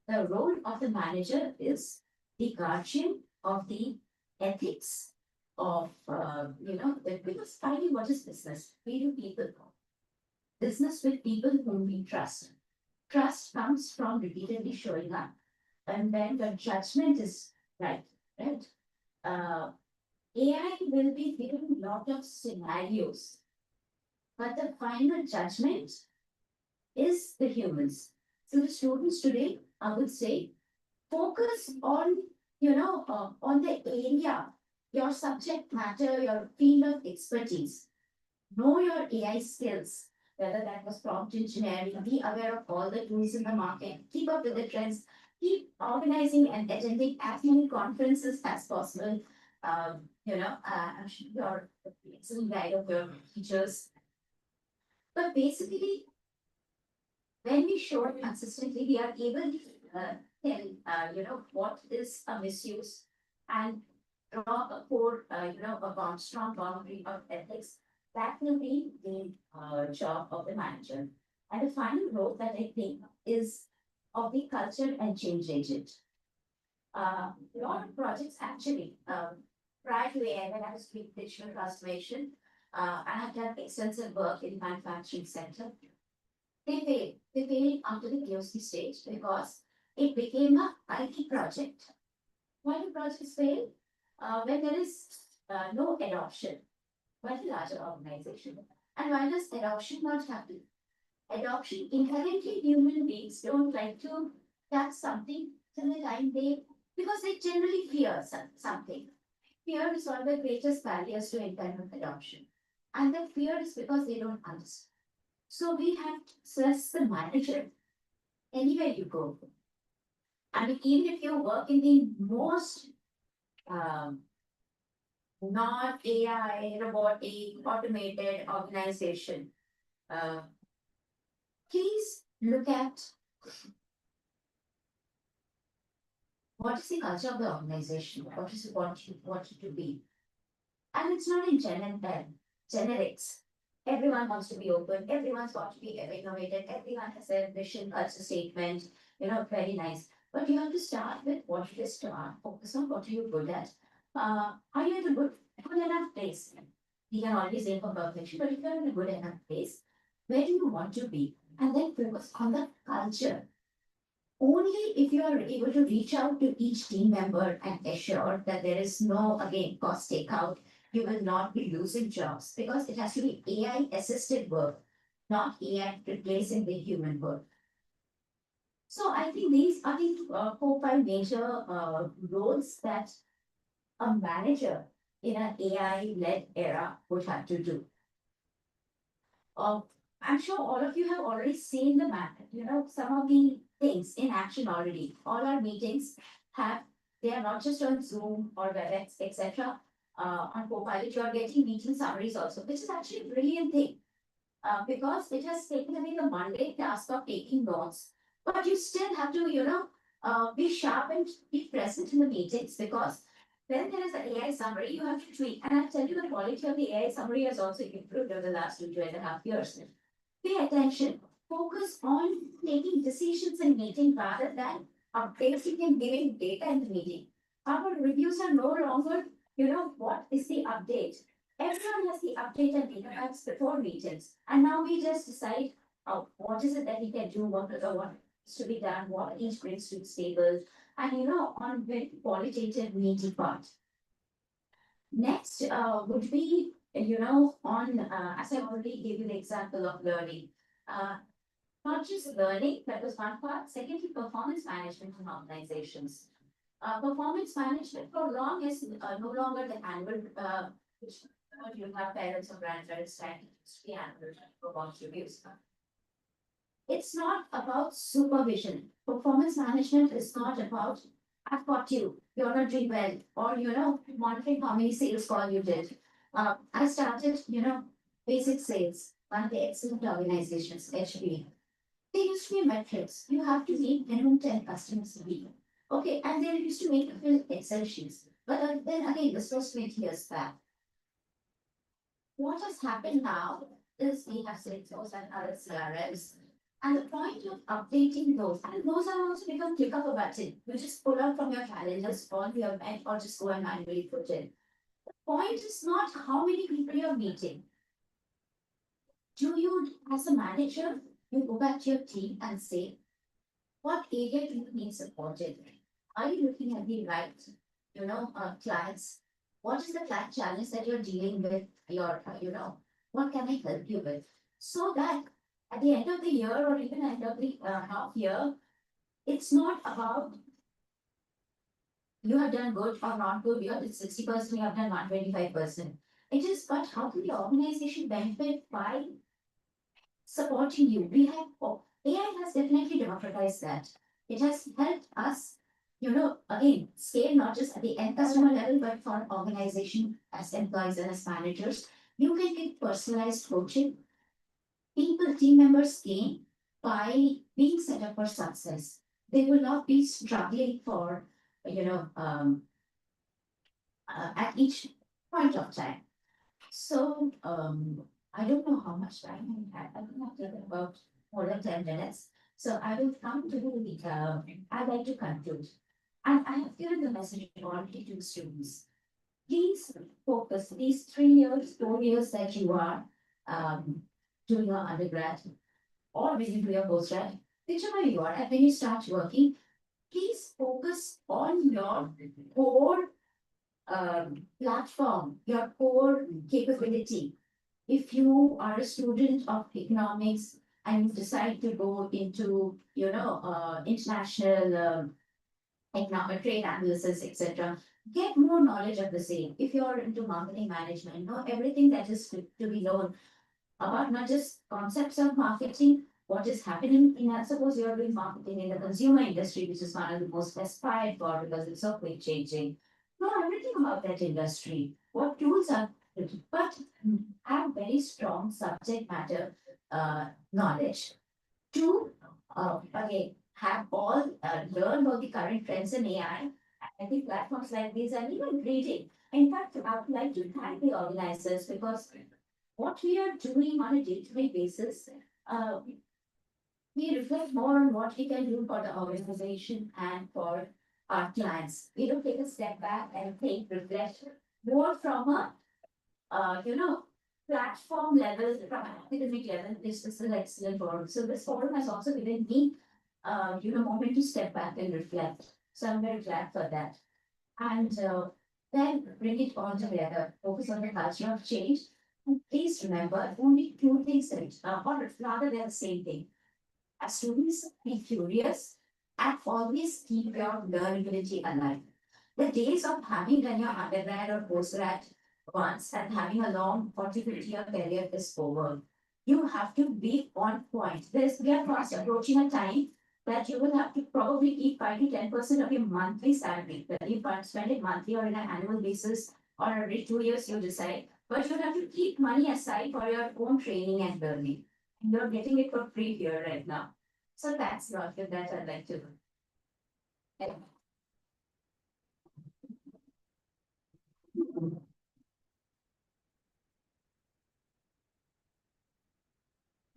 the role of the manager is the guardian of the ethics of because finally, what is business? We do people business with people whom we trust. Trust comes from repeatedly showing up, and then the judgment is right, right. AI will be given a lot of scenarios, but the final judgment is the humans. So the students today, I would say, focus on on the area, your subject matter, your field of expertise. Know your AI skills, whether that was prompt engineering, be aware of all the tools in the market, keep up with the trends, keep organizing and attending as many conferences as possible. I'm sure you're the excellent guide of your teachers. But basically, when we show it consistently, we are able to tell, what is a misuse and draw a core, a strong boundary of ethics. That will be the job of the manager. And the final role that I think is of the culture and change agent. A lot of projects actually, prior to AI, when I was doing digital transformation, I have done extensive work in the manufacturing sector. They failed. They failed after the POC stage because it became a IT project. Why do projects fail? When there is no adoption by the larger organization. And why does adoption not happen? Adoption, inherently human beings don't like to touch something till the time because they generally fear something. Fear is one of the greatest barriers to internet adoption. And that fear is because they don't understand. So we have to stress the manager anywhere you go. I mean, even if you work in the most not AI, robotic, automated organization, please look at what is the culture of the organization, what is what you want it to be. And it's not in generics. Everyone wants to be open, everyone's got to be innovative, everyone has their mission, culture statement, very nice. But you have to start with what it is to focus on what are you good at. Are you in a good enough place? We can always aim for perfection, but if you're in a good enough place, where do you want to be? And then focus on the culture. Only if you are able to reach out to each team member and assure that there is no, again, cost takeout, you will not be losing jobs because it has to be AI assisted work, not AI replacing the human work. So I think these are the 4-5 major roles that a manager in an AI-led era would have to do. I'm sure all of you have already seen the map, some of the things in action already. All our meetings they are not just on Zoom or WebEx, etc. On Copilot, you are getting meeting summaries also, which is actually a brilliant thing. because it has taken away the mundane task of taking notes. But you still have to, be sharp and be present in the meetings because when there is an AI summary, you have to tweak. And I'll tell you the quality of the AI summary has also improved over the last 2.5 years. Pay attention, focus on taking decisions in meeting rather than updating and giving data in the meeting. Our reviews are no longer, what is the update? Everyone has the update and data packs before meetings. And now we just decide what is it that we can do, what is to be done, what each brings to the table, and on very qualitative meeting part. Next would be, on, as I already gave you the example of learning. Not just learning, that was one part. Secondly, performance management in organizations. Performance management for long is no longer the annual, which you have parents or grandparents trying to be annual performance reviews. It's not about supervision. Performance management is not about I've got you, you're not doing well, or monitoring how many sales call you did. I started, basic sales, one of the excellent organizations, HP. They used to be metrics. You have to meet minimum 10 customers a week. Okay, and they used to make Excel sheets. But then again, this was 20 years back. What has happened now is we have Salesforce and other CRMs. And the point of updating those, and those are also become click of a button. You just pull out from your calendars, all your event, or just go and manually put in. The point is not how many people you're meeting. Do you, as a manager, you go back to your team and say, what area do you need supported? Are you looking at the right, clients? What is the client challenge that you're dealing with? Your, what can I help you with? So that at the end of the year or even end of the half year, it's not about you have done good or not good. You have done 60%, you have done 125%. It is, but how can the organization benefit by supporting you? We have, AI has definitely democratized that. It has helped us, again, scale not just at the end customer level, but for organization as employees and as managers. You can get personalized coaching. People, team members gain by being set up for success. They will not be struggling for, at each point of time. So, I don't know how much time I have. I think I've taken about more than 10 minutes. So I will come to the, I'd like to conclude. And I have given the message already to students. Please focus these 3 years, 4 years that you are doing your undergrad or when you do your postgrad, whichever you are, and when you start working, please focus on your core platform, your core capability. If you are a student of economics and you decide to go into, international economic trade analysis, etc., get more knowledge of the same. If you're into marketing management, know everything that is to be known about not just concepts of marketing, what is happening in, I suppose you're doing marketing in the consumer industry, which is one of the most aspired for because it's so quick changing. Know everything about that industry, what tools are, but have very strong subject matter knowledge. To again have all learn about the current trends in AI. I think platforms like these are even reading. In fact, I would like to thank the organizers because what we are doing on a day-to-day basis, we reflect more on what we can do for the organization and for our clients. We don't take a step back and think, reflect more from a, platform level, from an academic level. This is an excellent forum. So this forum has also given me, moment to step back and reflect. So I'm very glad for that. And then bring it all together, focus on the culture of change. And please remember only two things that, or rather they're the same thing. As students, be curious and always keep your learnability alive. The days of having done your undergrad or postgrad once and having a long 40-50 year career is over. You have to be on point. We are fast approaching a time that you will have to probably keep 5 to 10% of your monthly salary, whether you spend it monthly or in an annual basis, or every 2 years you decide but you have to keep money aside for your own training and learning. And you're getting it for free here right now. So that's what that I'd like to do.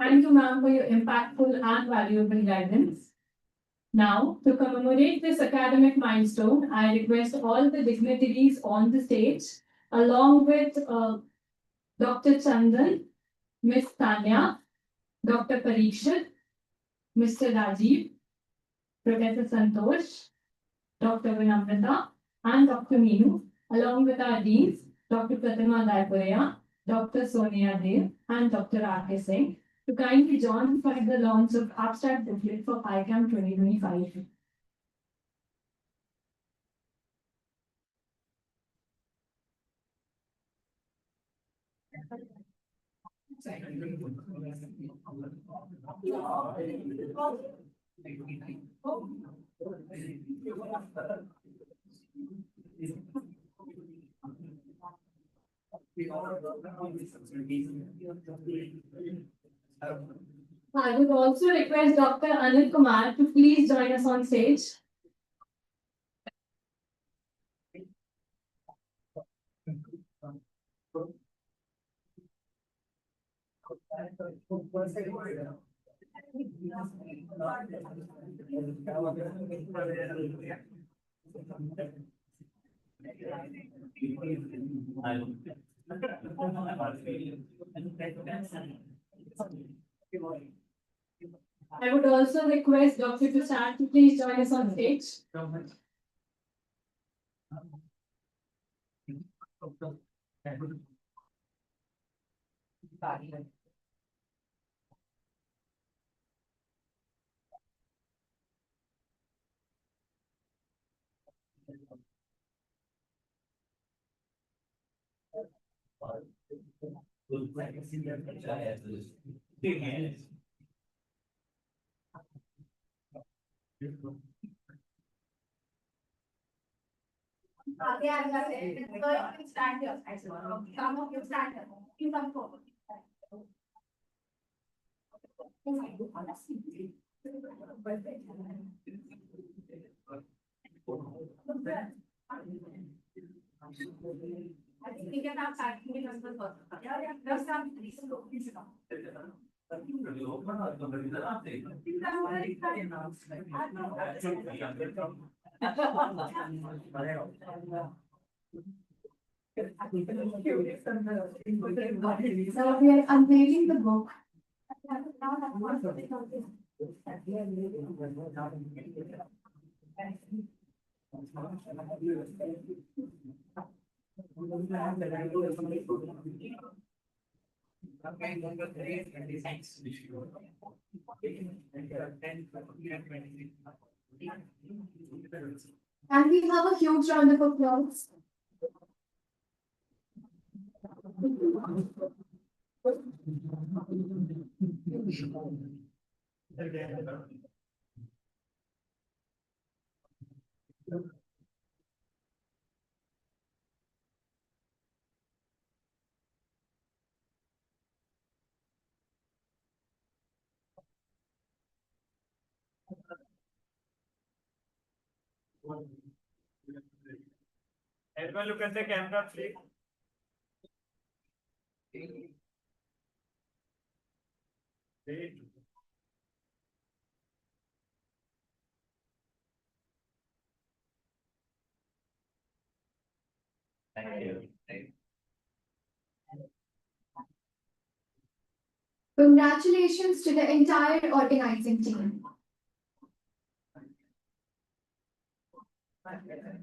Thank you, ma'am, for your impactful and valuable guidance. Now, to commemorate this academic milestone, I request all the dignitaries on the stage, along with Dr. Chandan, Ms. Tanya, Dr. Parikshit, Mr. Rajiv, Professor Santosh, Dr. Vinamrita, and Dr. Meenu, along with our deans, Dr. Pratima Daipuria, Dr. Sonia Dev, and Dr. R.K. Singh, to kindly join for the launch of abstract booklet for Icamp 2025. I would also request Dr. Anil Kumar to please join us on stage. I would also request Dr. Tushar to please join us on stage. Stand here. Come up, you stand here. You come forward. I think we can have starting with us first. Yeah, just come, please. Please come. So we are unveiling the book. And we have a huge round of applause. Everyone look at the camera, please. Thank you. Congratulations to the entire organizing team.